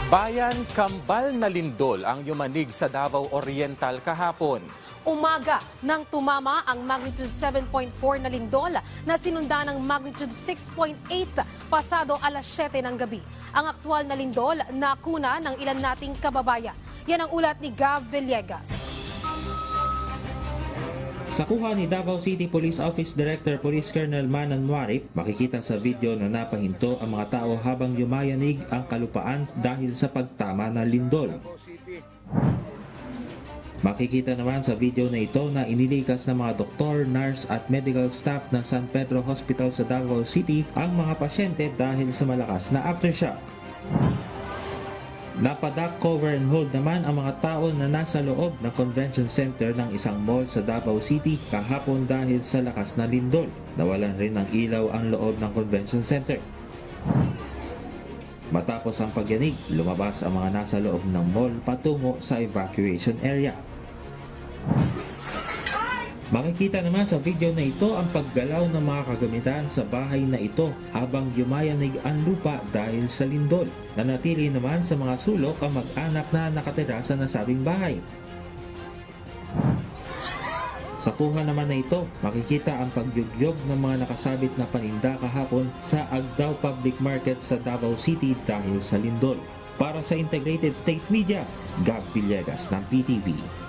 Bayan kambal na lindol ang yumanig sa Davao Oriental kahapon. Umaga nang tumama ang magnitude 7.4 na lindol na sinundan ng magnitude 6.8 pasado alas 7 ng gabi. Ang aktwal na lindol nakuna ng ilan nating kababayan. Yan ang ulat ni Gav Villegas. Sa kuha ni Davao City Police Office Director Police Colonel Manan Muarip, makikita sa video na napahinto ang mga tao habang yumayanig ang kalupaan dahil sa pagtama ng lindol. Makikita naman sa video na ito na inilikas ng mga doktor, nurse at medical staff ng San Pedro Hospital sa Davao City ang mga pasyente dahil sa malakas na aftershock. Napadak, cover and hold naman ang mga tao na nasa loob ng convention center ng isang mall sa Davao City kahapon dahil sa lakas na lindol. Nawalan rin ng ilaw ang loob ng convention center. Matapos ang pagyanig, lumabas ang mga nasa loob ng mall patungo sa evacuation area. Makikita naman sa video na ito ang paggalaw ng mga kagamitan sa bahay na ito habang yumayanig ang lupa dahil sa lindol. Nanatili naman sa mga sulok ang mag-anak na nakatira sa nasabing bahay. Sa kuha naman na ito, makikita ang pagyugyog ng mga nakasabit na paninda kahapon sa Agdao Public Market sa Davao City dahil sa lindol. Para sa Integrated State Media, Gav Villegas ng PTV.